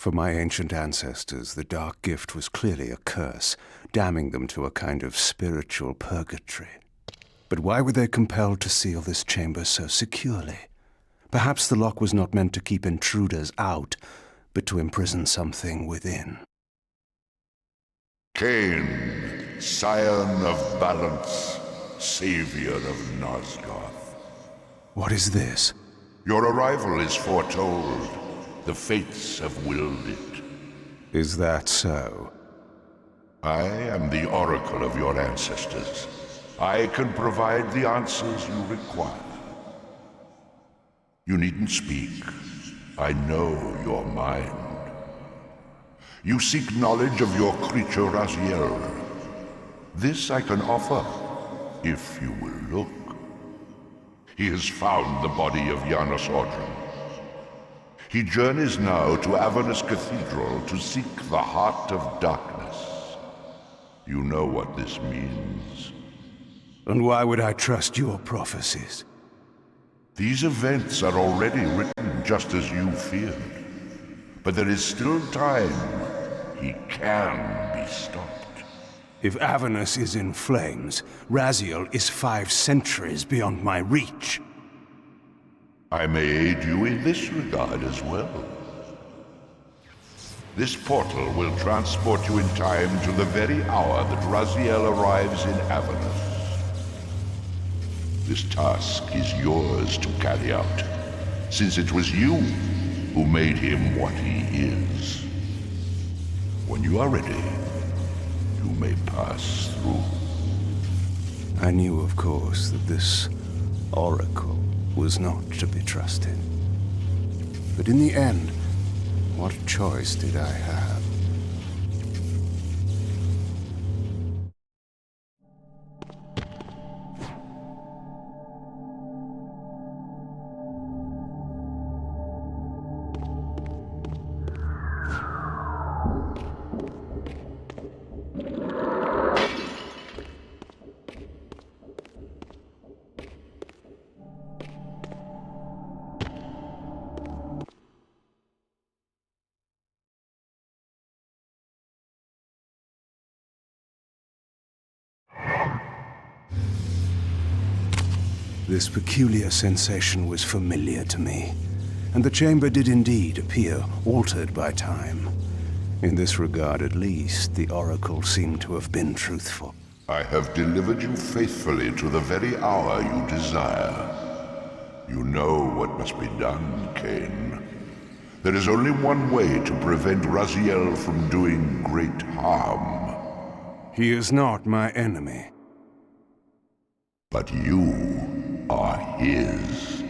For my ancient ancestors, the dark gift was clearly a curse, damning them to a kind of spiritual purgatory. But why were they compelled to seal this chamber so securely? Perhaps the lock was not meant to keep intruders out, but to imprison something within. Kain, scion of balance, savior of Nosgoth. What is this? Your arrival is foretold. The fates have willed it. Is that so? I am the oracle of your ancestors. I can provide the answers you require. You needn't speak. I know your mind. You seek knowledge of your creature Raziel. This I can offer, if you will look. He has found the body of Janos Audron. He journeys now to Avernus Cathedral to seek the heart of darkness. You know what this means. And why would I trust your prophecies? These events are already written just as you feared. But there is still time. He can be stopped. If Avernus is in flames, Raziel is 5 centuries beyond my reach. I may aid you in this regard as well. This portal will transport you in time to the very hour that Raziel arrives in Avernus. This task is yours to carry out, since it was you who made him what he is. When you are ready, you may pass through. I knew, of course, that this oracle was not to be trusted. But in the end, what choice did I have? This peculiar sensation was familiar to me, and the chamber did indeed appear altered by time. In this regard, at least, the oracle seemed to have been truthful. I have delivered you faithfully to the very hour you desire. You know what must be done, Kain. There is only one way to prevent Raziel from doing great harm. He is not my enemy. But you are his.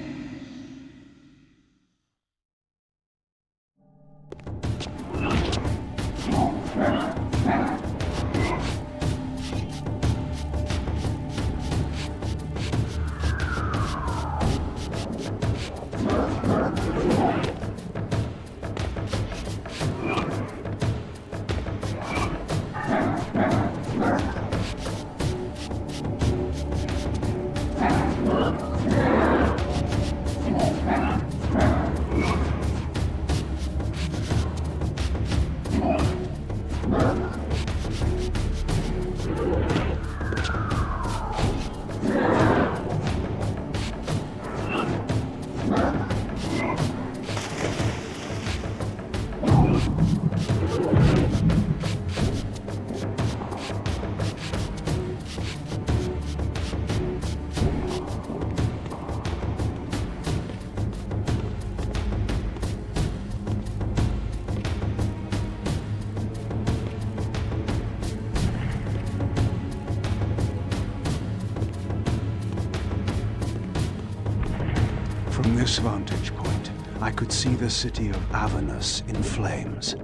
From this vantage point, I could see the city of Avernus in flames.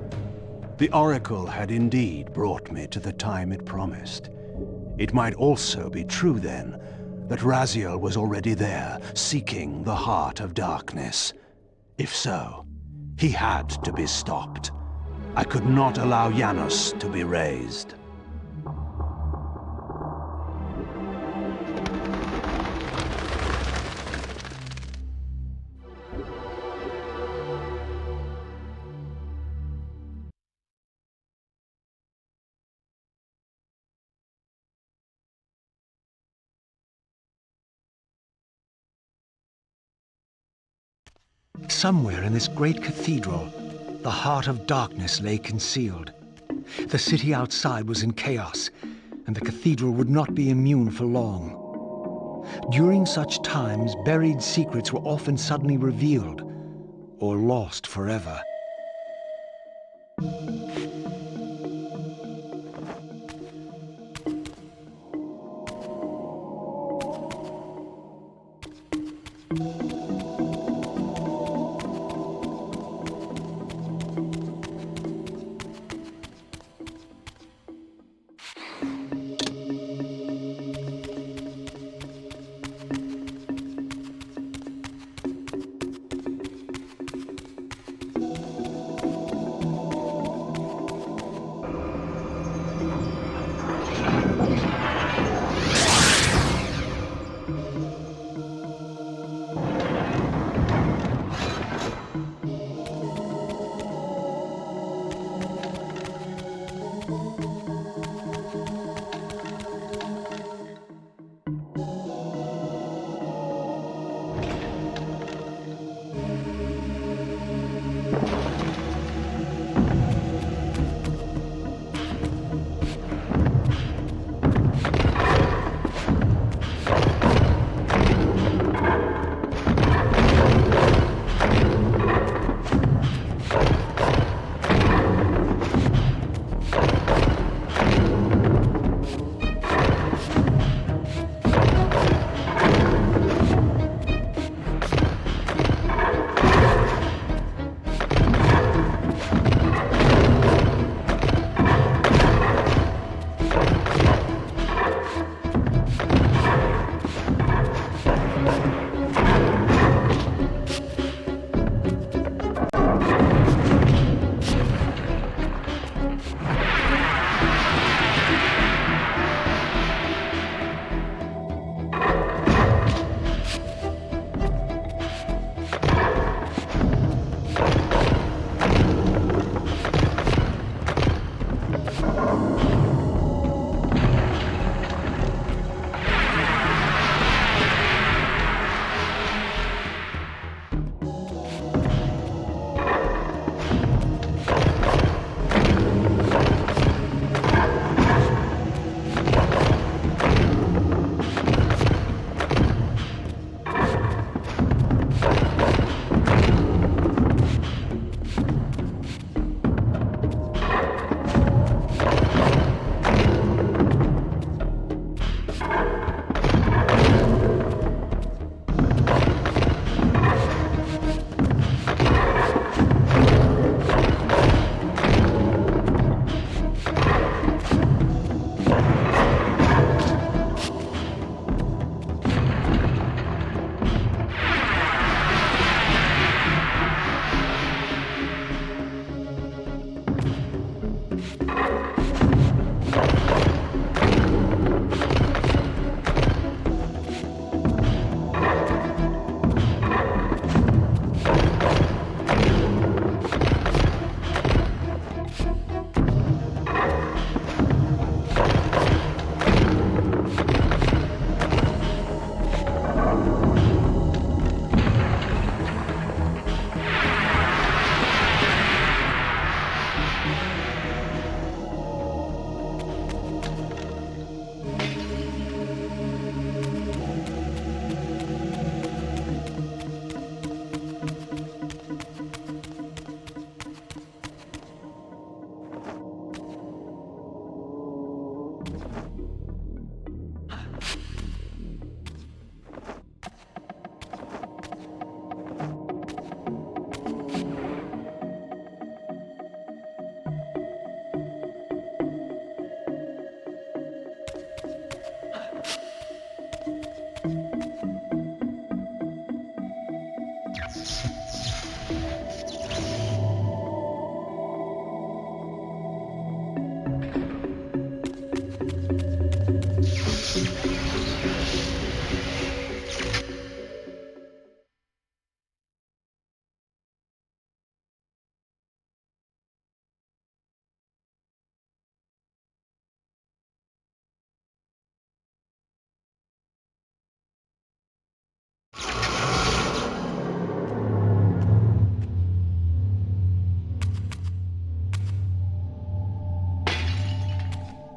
The oracle had indeed brought me to the time it promised. It might also be true, then, that Raziel was already there, seeking the heart of darkness. If so, he had to be stopped. I could not allow Janos to be raised. Somewhere in this great cathedral, the heart of darkness lay concealed. The city outside was in chaos, and the cathedral would not be immune for long. During such times, buried secrets were often suddenly revealed, or lost forever.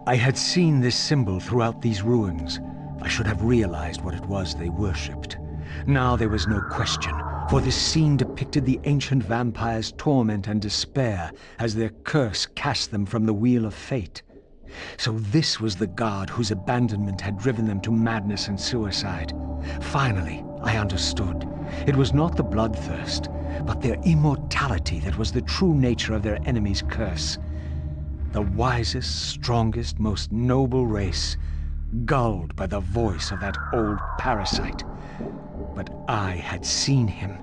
I had seen this symbol throughout these ruins. I should have realized what it was they worshipped. Now there was no question, for this scene depicted the ancient vampires' torment and despair as their curse cast them from the wheel of fate. So this was the god whose abandonment had driven them to madness and suicide. Finally, I understood. It was not the bloodthirst, but their immortality that was the true nature of their enemy's curse. The wisest, strongest, most noble race, gulled by the voice of that old parasite. But I had seen him,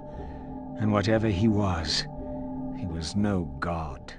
and whatever he was no god.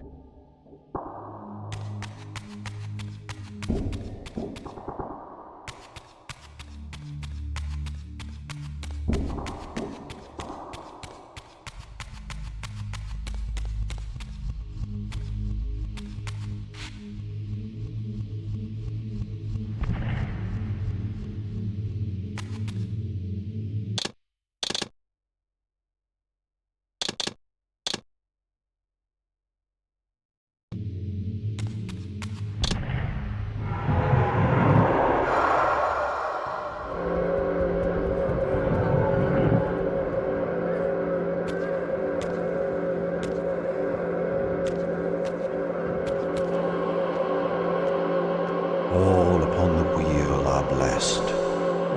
All upon the wheel are blessed.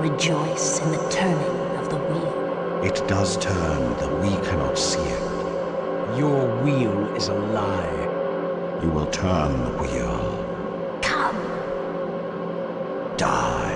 Rejoice in the turning of the wheel. It does turn, though we cannot see it. Your wheel is a lie. You will turn the wheel. Come! Die.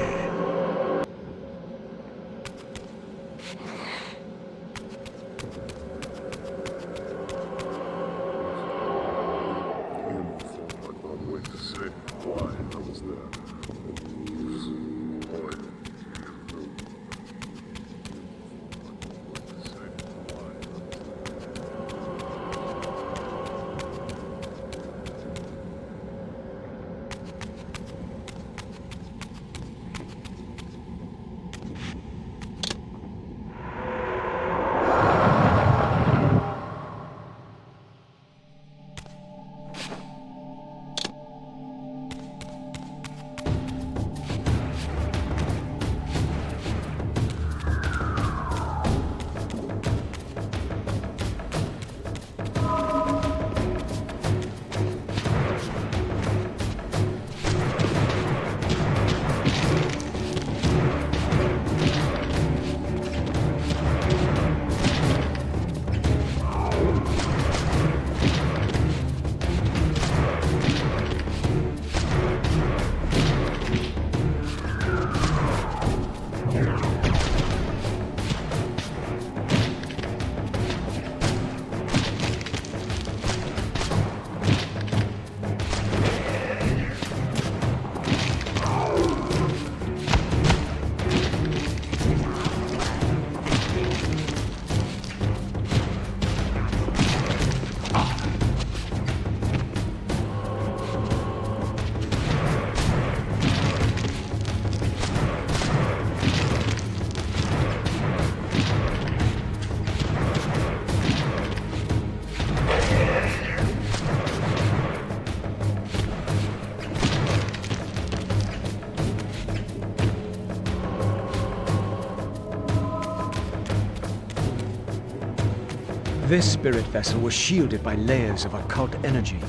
This spirit vessel was shielded by layers of occult energy.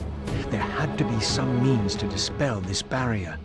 There had to be some means to dispel this barrier.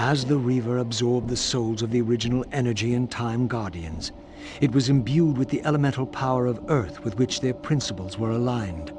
As the Reaver absorbed the souls of the original Energy and Time Guardians, it was imbued with the elemental power of Earth with which their principles were aligned.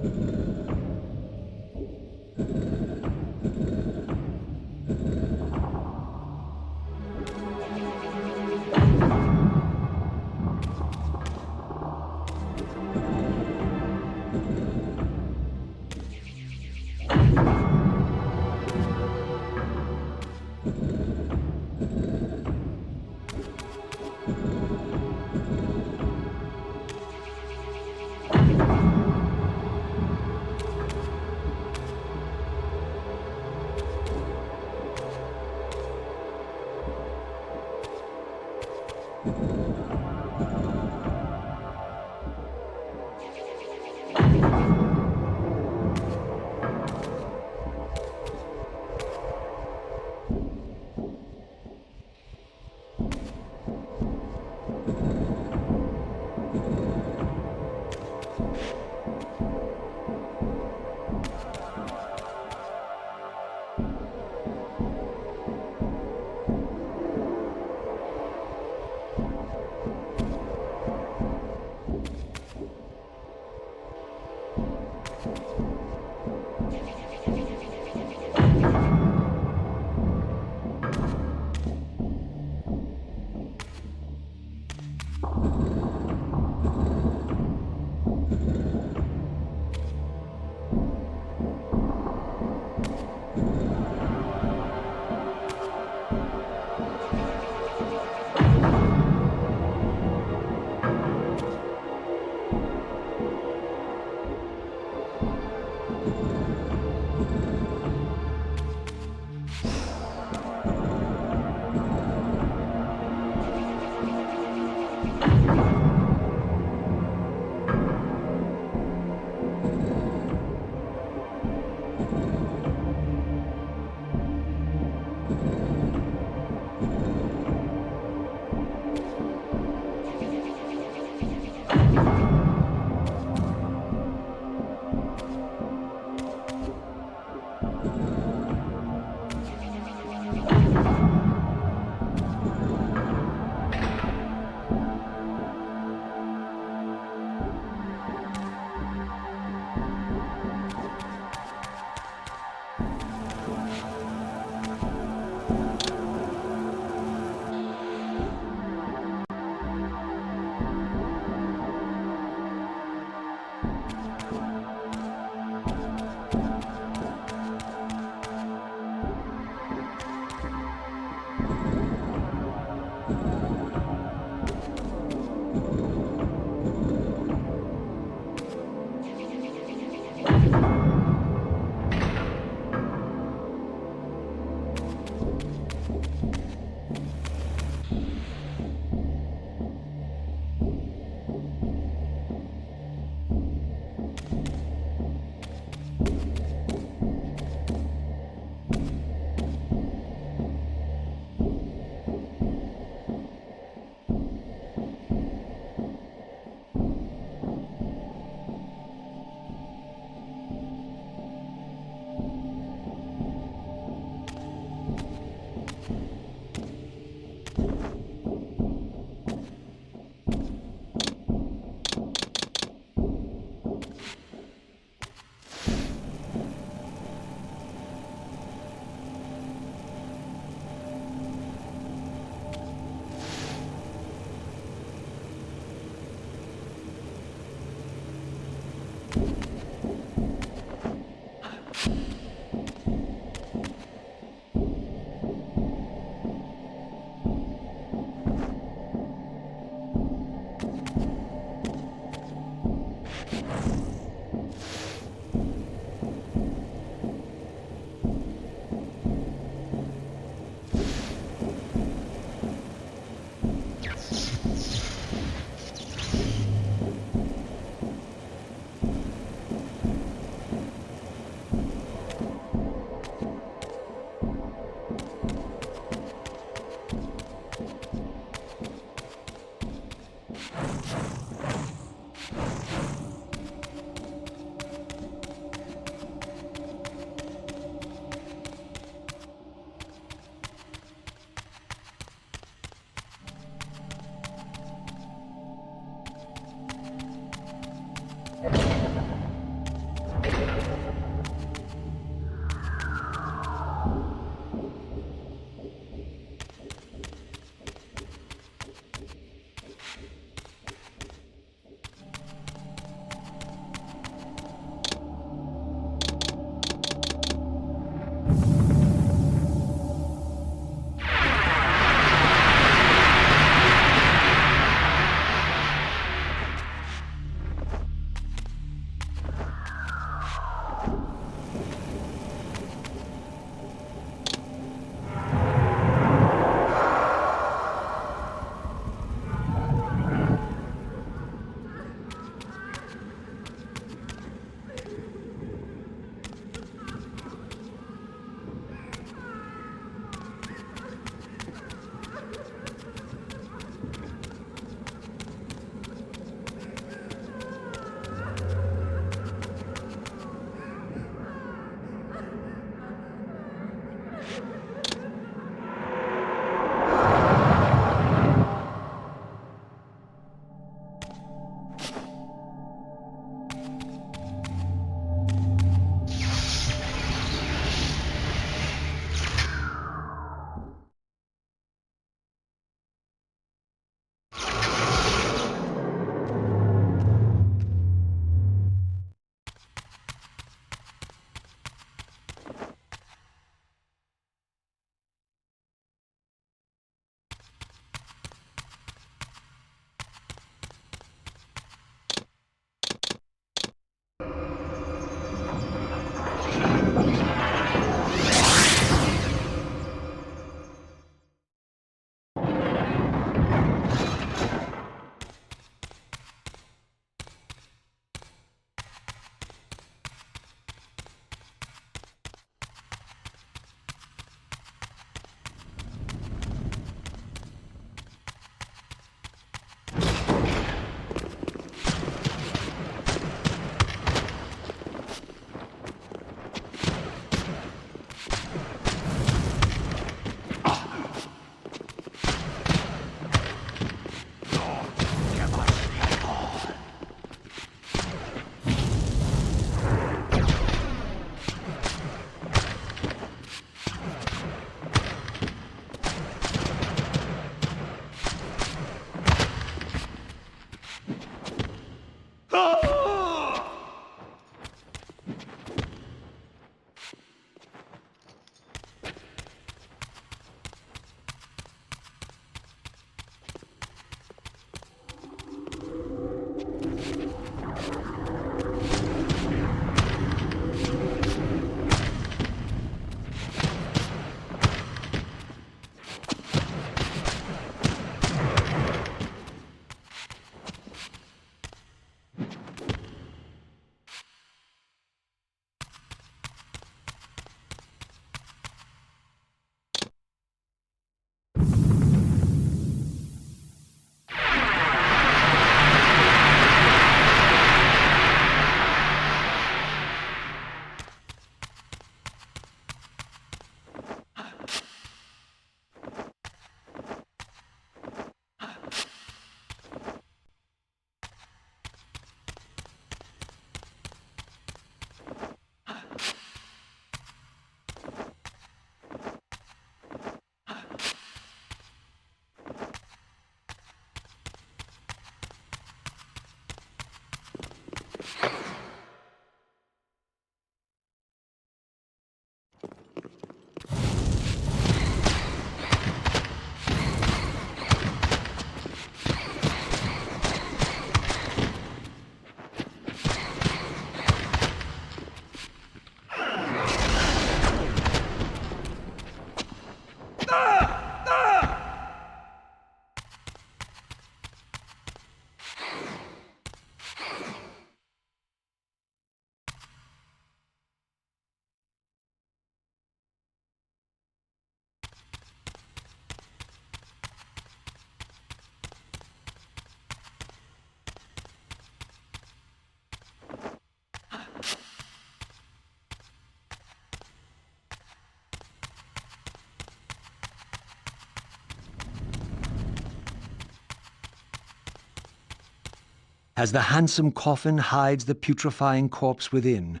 As the handsome coffin hides the putrefying corpse within,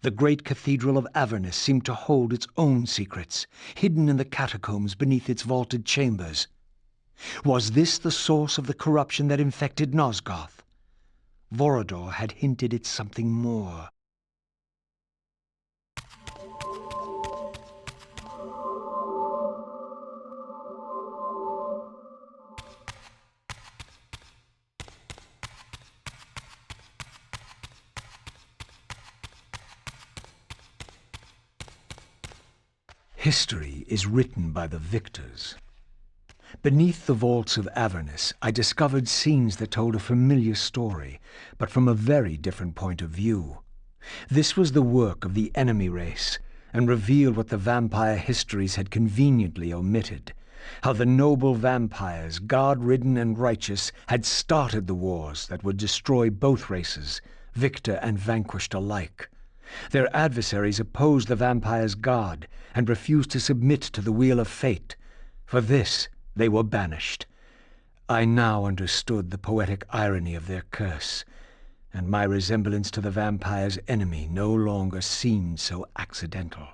the great cathedral of Avernus seemed to hold its own secrets, hidden in the catacombs beneath its vaulted chambers. Was this the source of the corruption that infected Nosgoth? Vorador had hinted at something more. History is written by the victors. Beneath the vaults of Avernus, I discovered scenes that told a familiar story, but from a very different point of view. This was the work of the enemy race, and revealed what the vampire histories had conveniently omitted. How the noble vampires, god-ridden and righteous, had started the wars that would destroy both races, victor and vanquished alike. Their adversaries opposed the vampires' god and refused to submit to the wheel of fate. For this, they were banished. I now understood the poetic irony of their curse, and my resemblance to the vampire's enemy no longer seemed so accidental.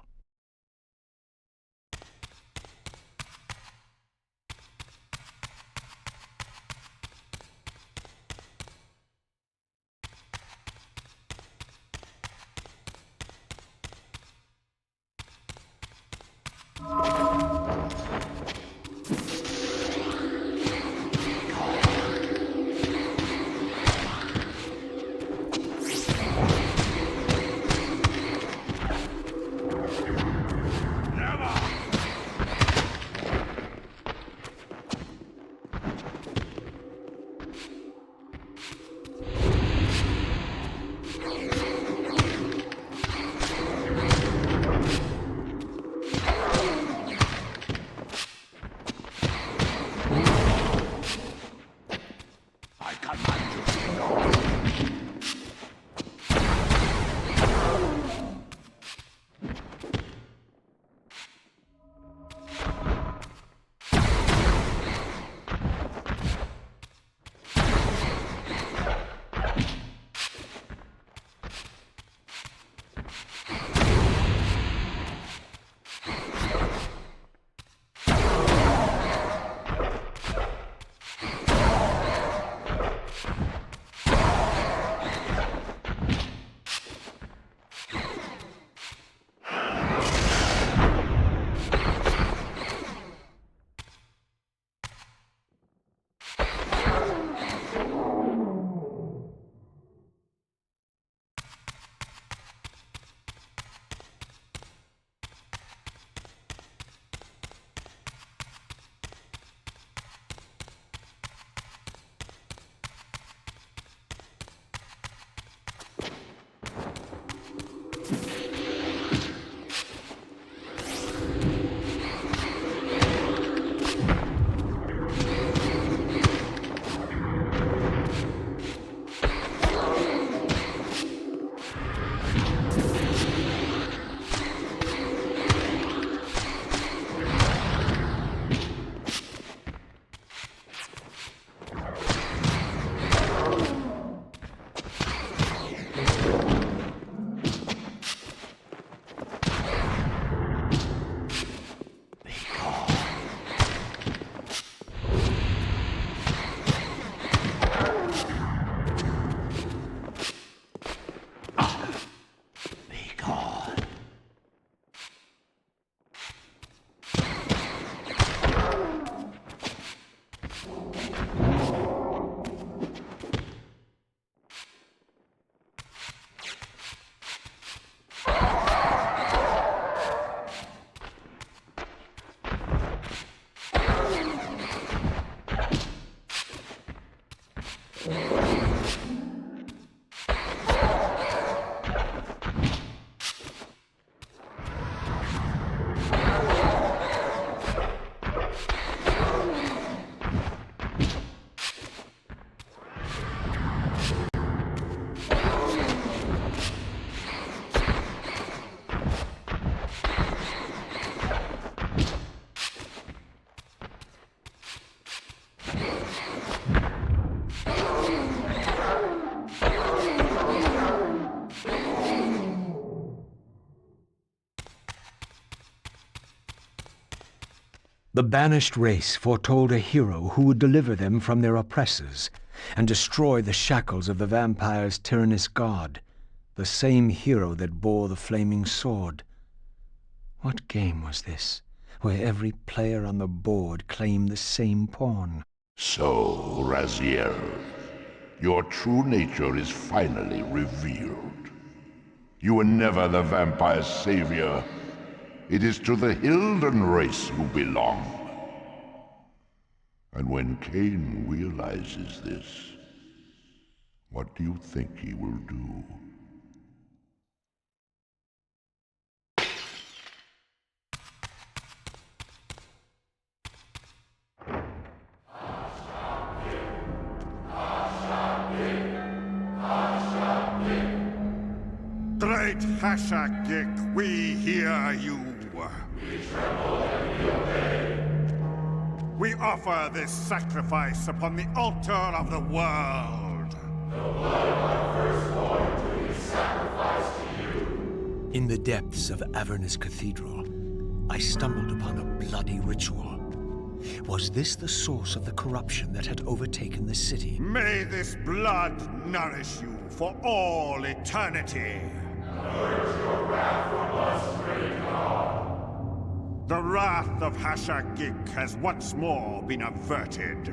The banished race foretold a hero who would deliver them from their oppressors and destroy the shackles of the vampire's tyrannous god, the same hero that bore the flaming sword. What game was this, where every player on the board claimed the same pawn? So, Raziel, your true nature is finally revealed. You were never the vampire's savior. It is to the Hilden race you belong. And when Kain realizes this, what do you think he will do? Great Hashagik, we hear you. We tremble and we obey. We offer this sacrifice upon the altar of the world. The blood of our firstborn do we sacrifice to you. In the depths of Avernus Cathedral, I stumbled upon a bloody ritual. Was this the source of the corruption that had overtaken the city? May this blood nourish you for all eternity. Purge your wrath from us, great God. The wrath of Hashagik has once more been averted.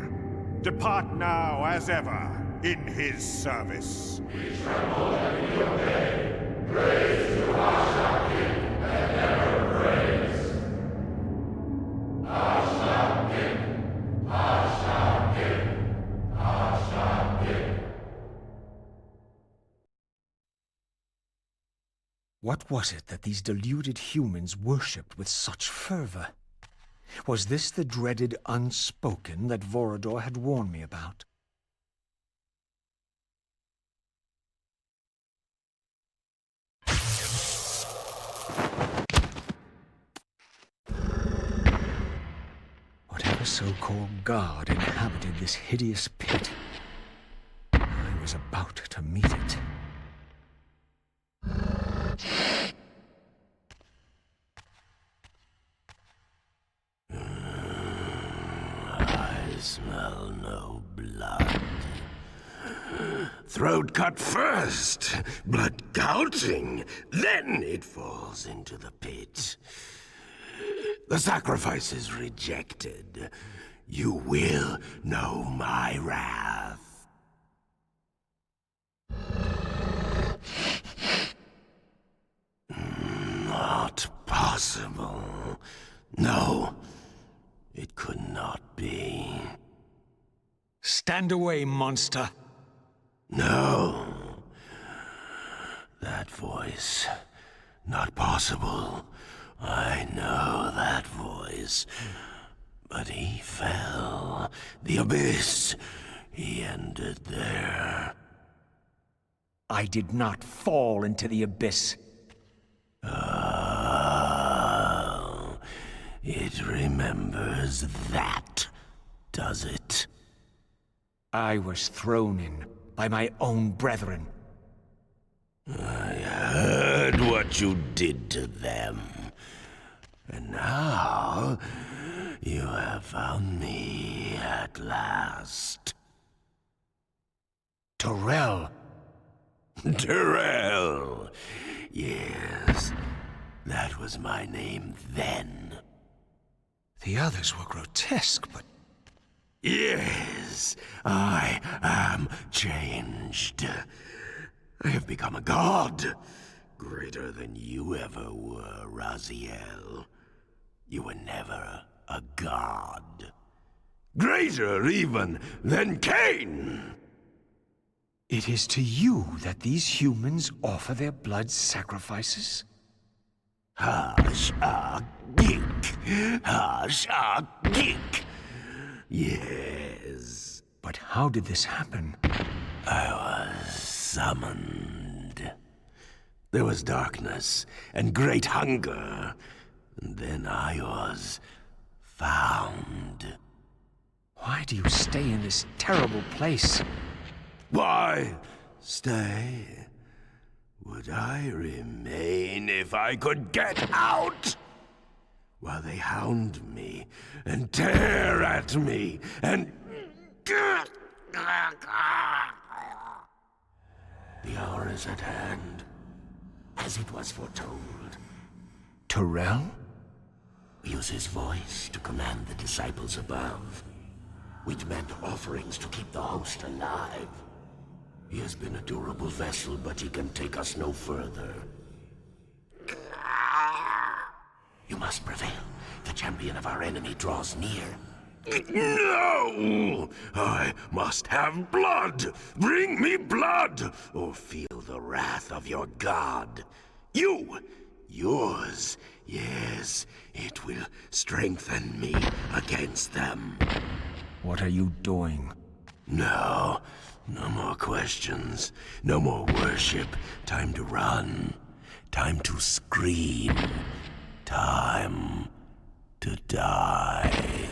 Depart now as ever in his service. We tremble and we obey. Praise to Hashagik and never praise. Hashagik, Hashagik, Hashagik. What was it that these deluded humans worshipped with such fervor? Was this the dreaded unspoken that Vorador had warned me about? Whatever so-called god inhabited this hideous pit, I was about to meet it. I smell no blood. Throat cut first, blood gouging, then it falls into the pit. The sacrifice is rejected. You will know my wrath. Not possible. No, it could not be. Stand away, monster! No. That voice. Not possible. I know that voice. But he fell. The abyss. He ended there. I did not fall into the abyss. Oh, it remembers that, does it? I was thrown in by my own brethren. I heard what you did to them. And now, you have found me at last. Torel! Terrell! Yes, that was my name then. The others were grotesque, but... Yes, I am changed. I have become a god. Greater than you ever were, Raziel. You were never a god. Greater even than Kain! It is to you that these humans offer their blood sacrifices? Hashagik! Hashagik! Yes. But how did this happen? I was summoned. There was darkness and great hunger. And then I was found. Why do you stay in this terrible place? Why stay? Would I remain if I could get out? while they hound me and tear at me and... The hour is at hand, as it was foretold. Terrell? Use his voice to command the disciples above. We demand offerings to keep the host alive. He has been a durable vessel, but he can take us no further. You must prevail. The champion of our enemy draws near. No! I must have blood! Bring me blood! Or feel the wrath of your god. Yours. Yes, it will strengthen me against them. What are you doing? No more questions. No more worship. Time to run. Time to scream. Time to die.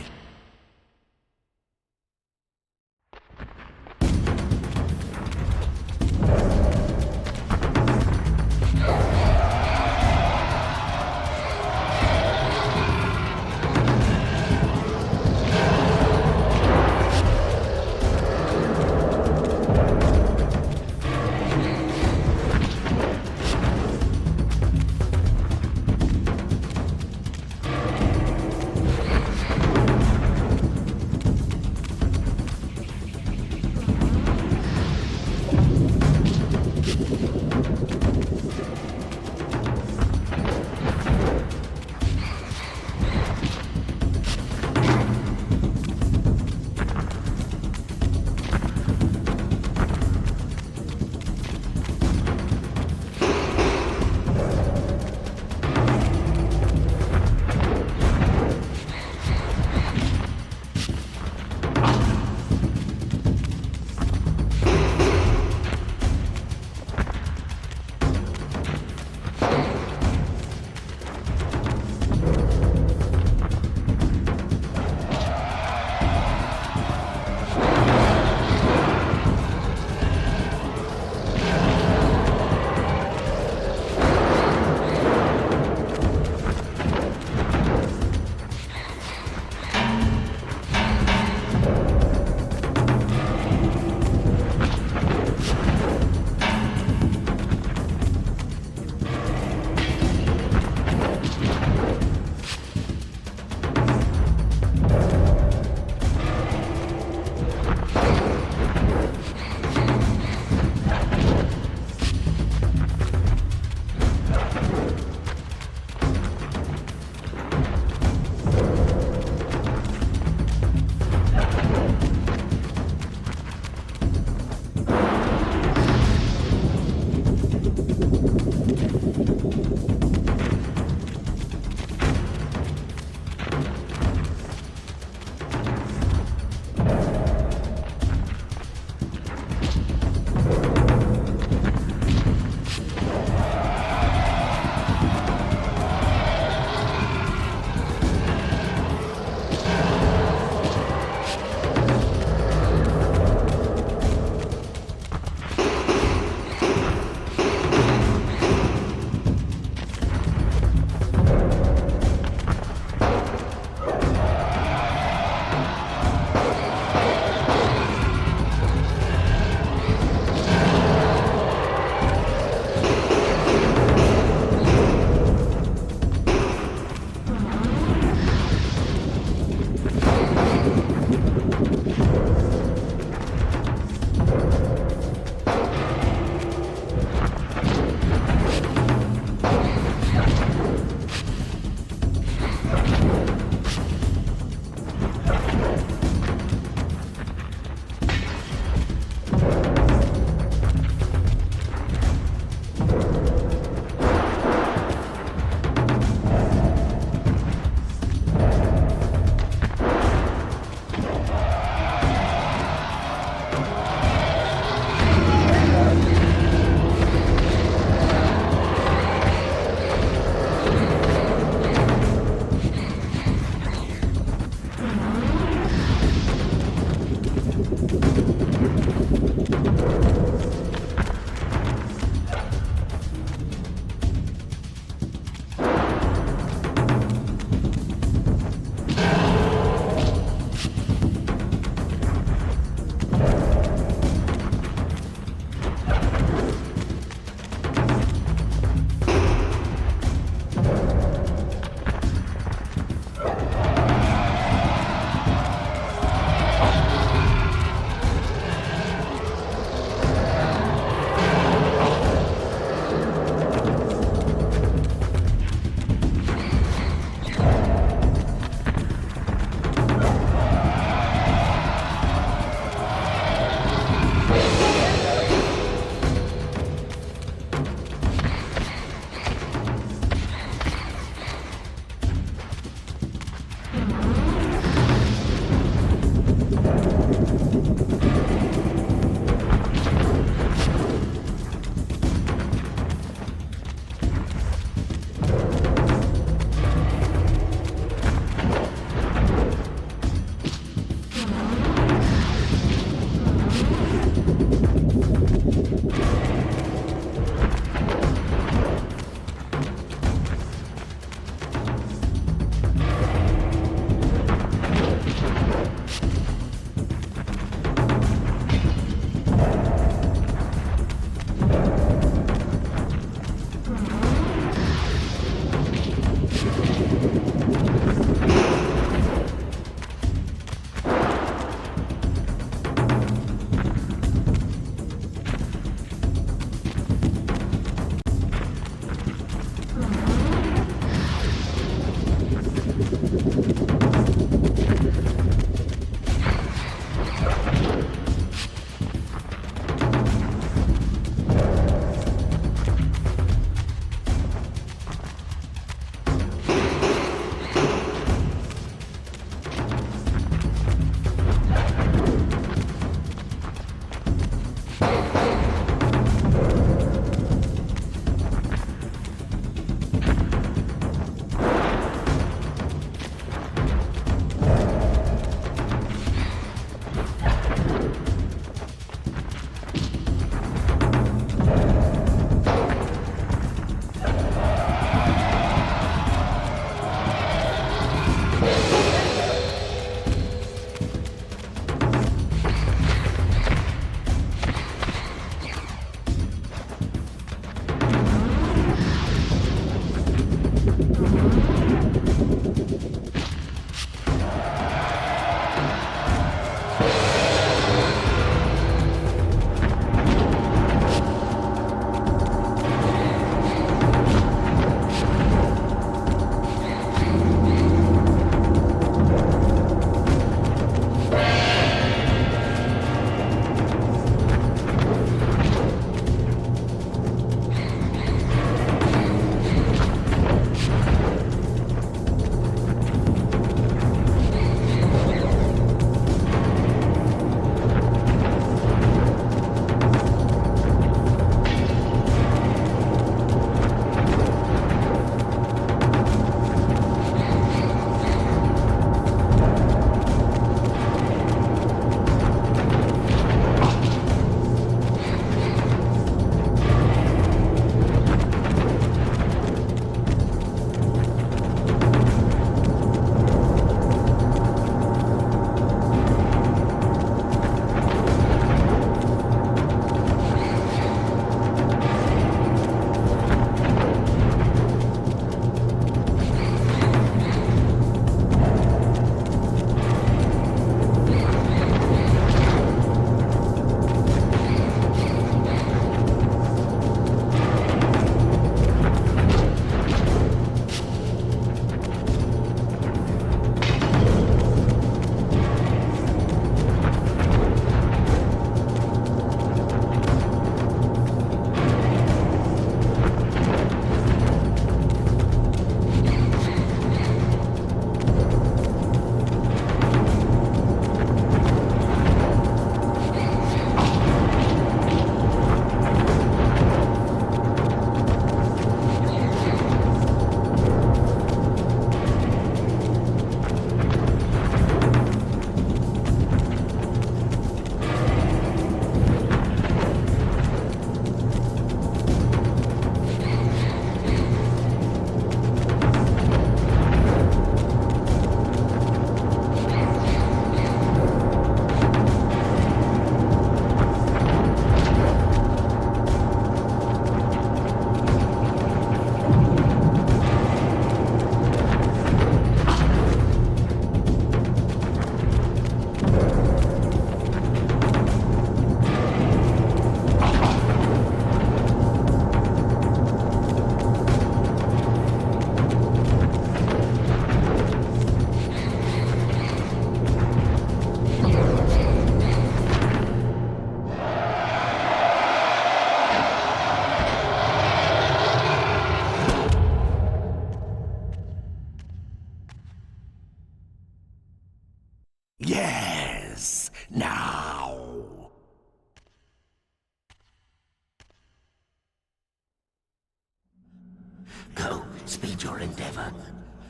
Go, speed your endeavor.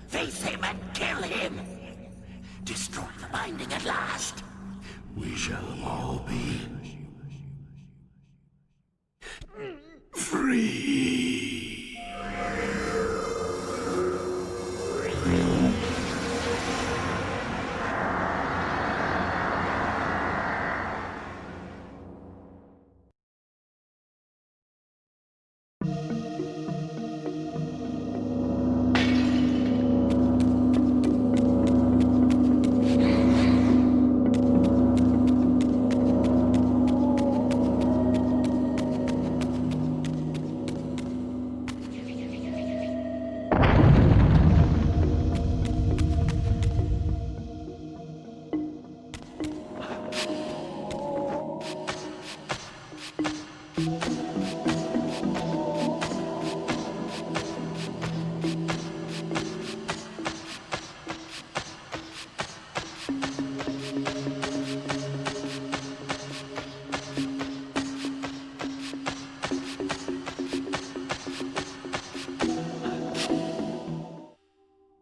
Face him and kill him! Destroy the binding at last! We shall all be... free!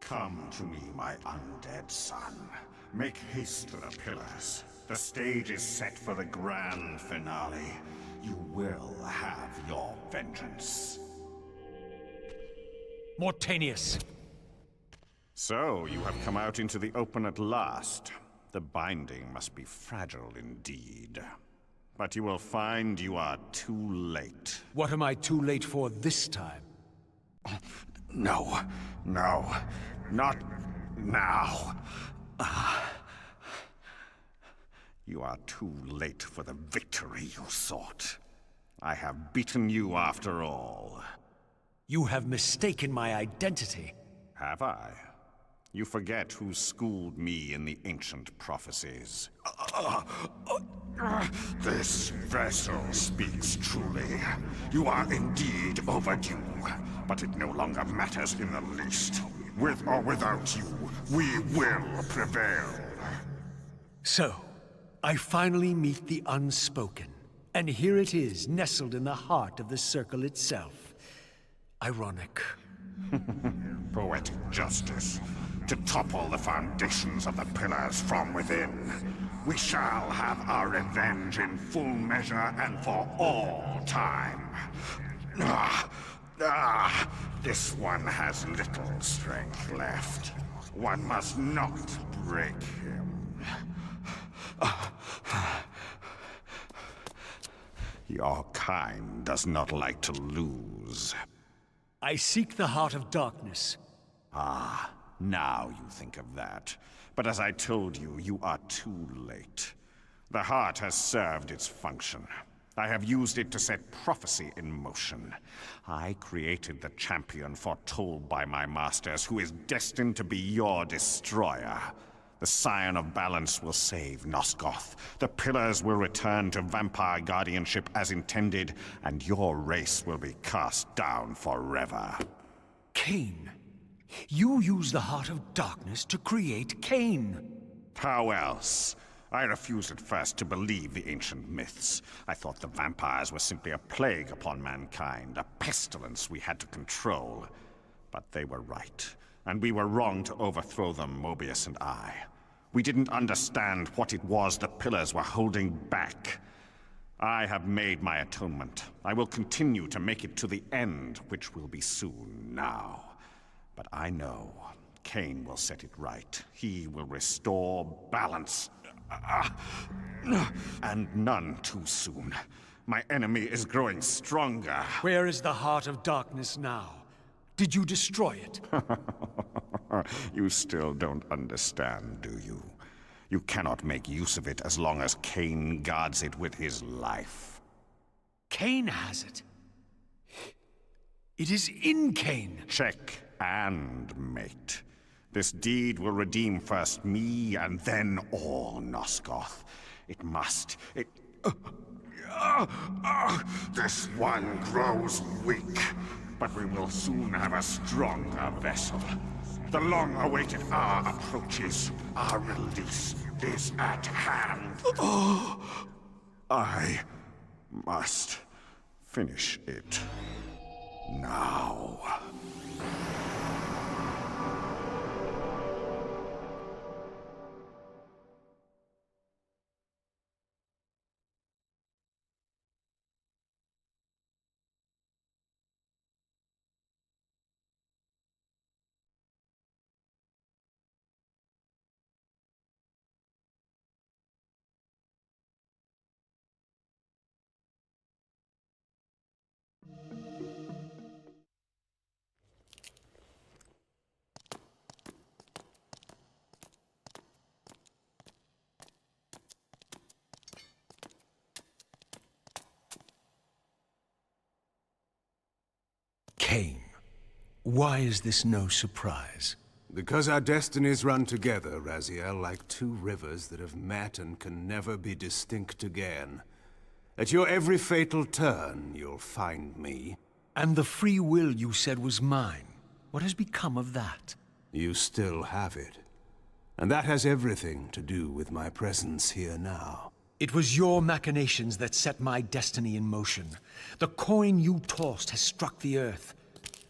Come to me, my undead son. Make haste to the pillars. The stage is set for the grand finale. You will have your vengeance. Mortanius! So, you have come out into the open at last. The binding must be fragile indeed. But you will find you are too late. What am I too late for this time? No, not now. You are too late for the victory you sought. I have beaten you after all. You have mistaken my identity. Have I? You forget who schooled me in the ancient prophecies. This vessel speaks truly. You are indeed overdue, but it no longer matters in the least. With or without you, we will prevail. So, I finally meet the unspoken. And here it is, nestled in the heart of the circle itself. Ironic. Poetic justice. To topple the foundations of the pillars from within. We shall have our revenge in full measure and for all time. This one has little strength left. One must not break him. Your kind does not like to lose. I seek the heart of darkness. Ah, now you think of that. But as I told you, you are too late. The heart has served its function. I have used it to set prophecy in motion. I created the champion foretold by my masters, who is destined to be your destroyer. The Scion of Balance will save Nosgoth. The Pillars will return to vampire guardianship as intended, and your race will be cast down forever. Kain. You use the heart of darkness to create Kain. How else? I refused at first to believe the ancient myths. I thought the vampires were simply a plague upon mankind, a pestilence we had to control. But they were right, and we were wrong to overthrow them, Mobius and I. We didn't understand what it was the Pillars were holding back. I have made my atonement. I will continue to make it to the end, which will be soon now. But I know Kain will set it right. He will restore balance. And none too soon. My enemy is growing stronger. Where is the heart of darkness now? Did you destroy it? You still don't understand, do you? You cannot make use of it as long as Kain guards it with his life. Kain has it. It is in Kain. Check and mate. This deed will redeem first me and then all Nosgoth. It must. This one grows weak, but we will soon have a stronger vessel. The long-awaited hour approaches. Our release is at hand. I must finish it. Now. Kain, why is this no surprise? Because our destinies run together, Raziel, like two rivers that have met and can never be distinct again. At your every fatal turn, you'll find me. And the free will you said was mine. What has become of that? You still have it. And that has everything to do with my presence here now. It was your machinations that set my destiny in motion. The coin you tossed has struck the earth.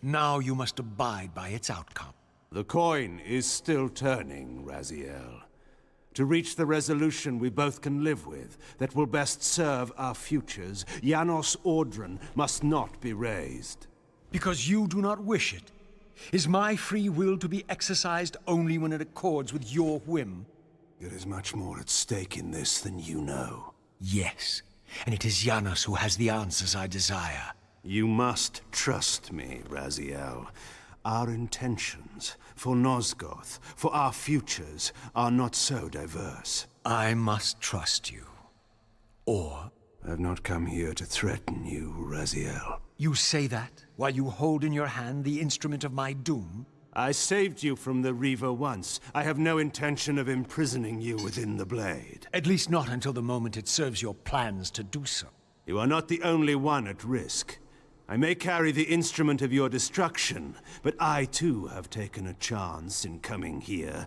Now you must abide by its outcome. The coin is still turning, Raziel. To reach the resolution we both can live with, that will best serve our futures, Janos Audron must not be raised. Because you do not wish it. Is my free will to be exercised only when it accords with your whim? There is much more at stake in this than you know. Yes, and it is Janos who has the answers I desire. You must trust me, Raziel. Our intentions, for Nosgoth, for our futures, are not so diverse. I must trust you. Or... I've not come here to threaten you, Raziel. You say that while you hold in your hand the instrument of my doom? I saved you from the Reaver once. I have no intention of imprisoning you within the blade. At least not until the moment it serves your plans to do so. You are not the only one at risk. I may carry the instrument of your destruction, but I too have taken a chance in coming here.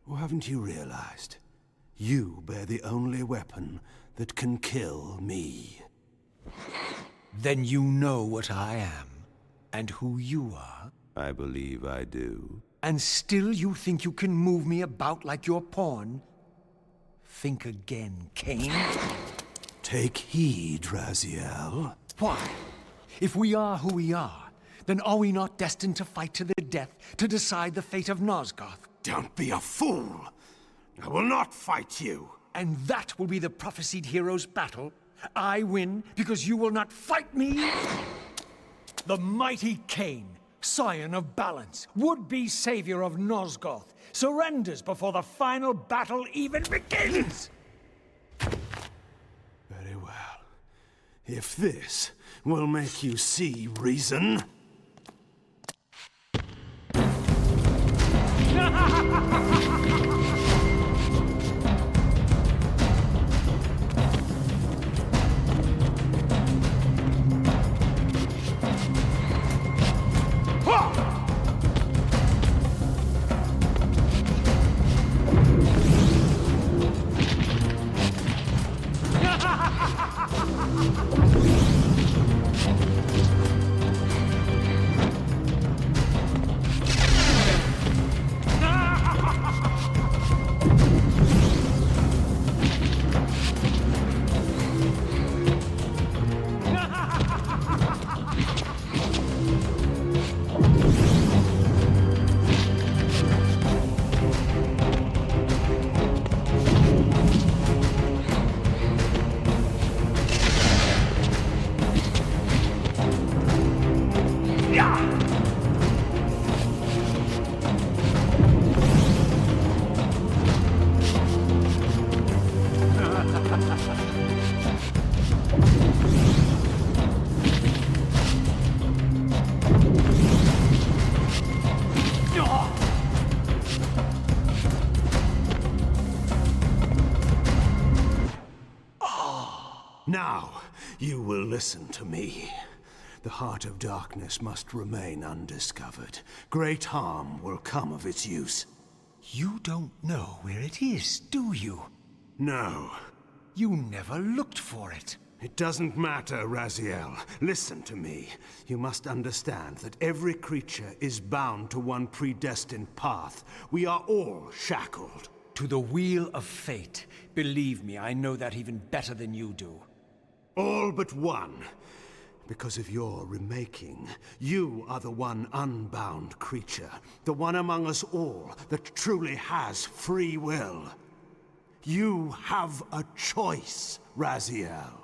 Or haven't you realized? You bear the only weapon that can kill me. Then you know what I am, and who you are. I believe I do. And still you think you can move me about like your pawn? Think again, Kain. Take heed, Raziel. Why? If we are who we are, then are we not destined to fight to the death to decide the fate of Nosgoth? Don't be a fool! I will not fight you! And that will be the prophesied hero's battle? I win because you will not fight me? The mighty Kain, scion of balance, would-be savior of Nosgoth, surrenders before the final battle even begins! Very well. If this will make you see reason... Now, you will listen to me. The heart of darkness must remain undiscovered. Great harm will come of its use. You don't know where it is, do you? No. You never looked for it. It doesn't matter, Raziel. Listen to me. You must understand that every creature is bound to one predestined path. We are all shackled. To the wheel of fate. Believe me, I know that even better than you do. All but one. Because of your remaking, you are the one unbound creature. The one among us all that truly has free will. You have a choice, Raziel.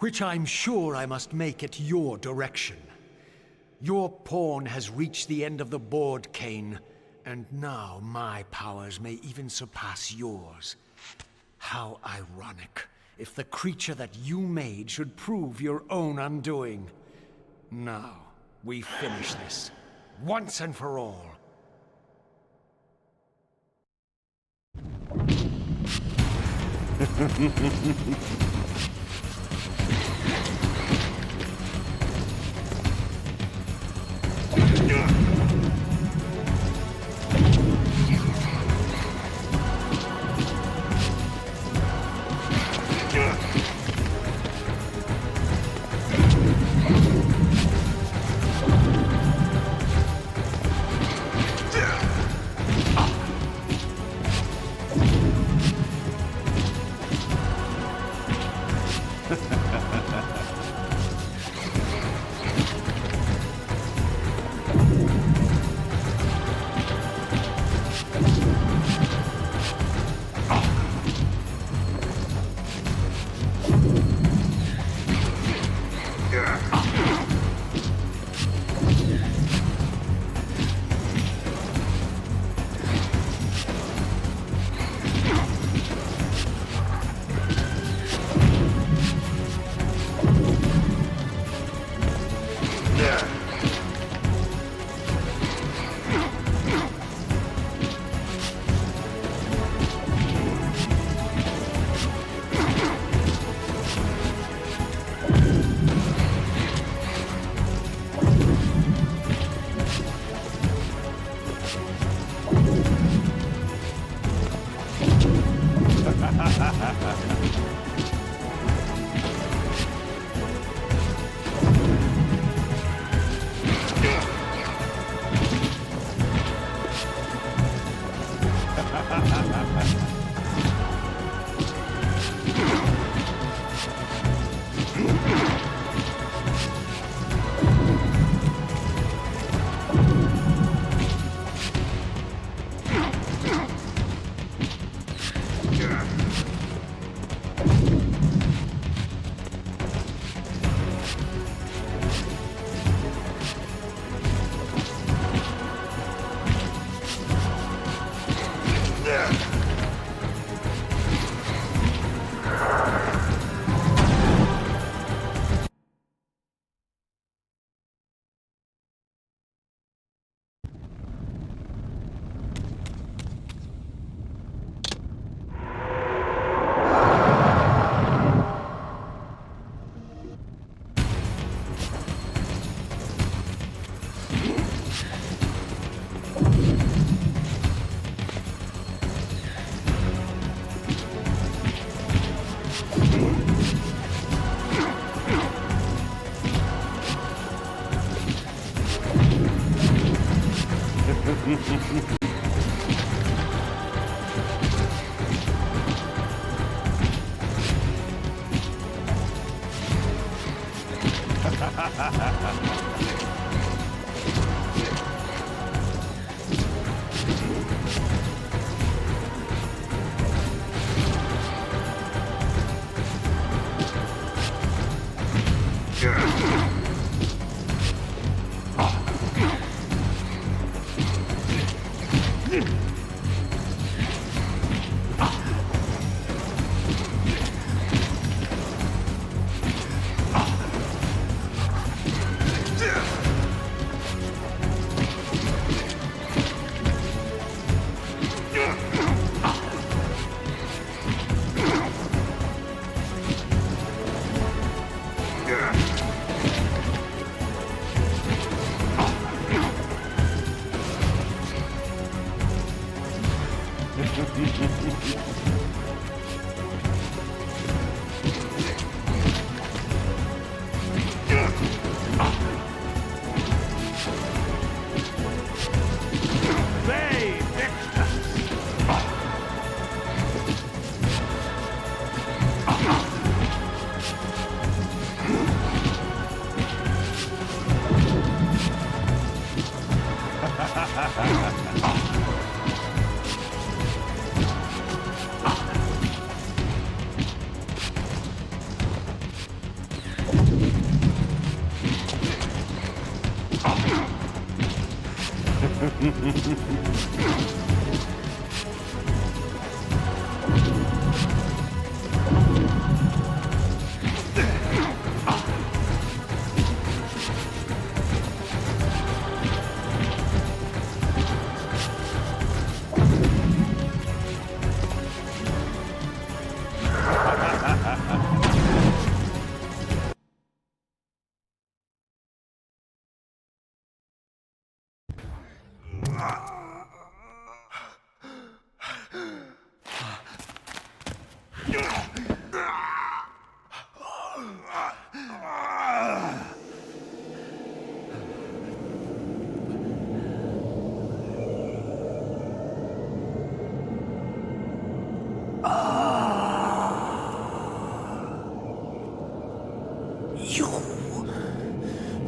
Which I'm sure I must make at your direction. Your pawn has reached the end of the board, Kain, and now my powers may even surpass yours. How ironic, if the creature that you made should prove your own undoing. Now, we finish this, once and for all.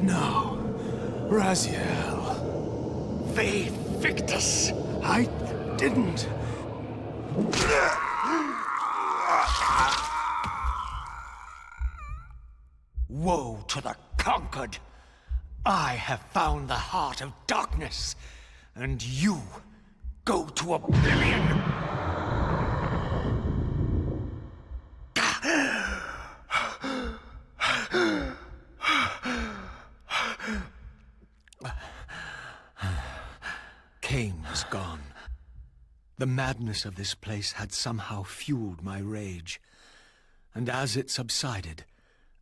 No, Raziel. They picked us. I didn't. Woe to the conquered! I have found the heart of darkness, and you go to oblivion! Kain was gone. The madness of this place had somehow fueled my rage, and as it subsided,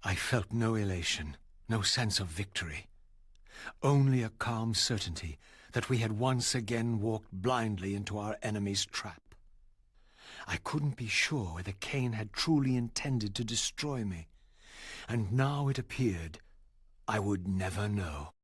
I felt no elation, no sense of victory. Only a calm certainty that we had once again walked blindly into our enemy's trap. I couldn't be sure whether Kain had truly intended to destroy me, and now it appeared I would never know.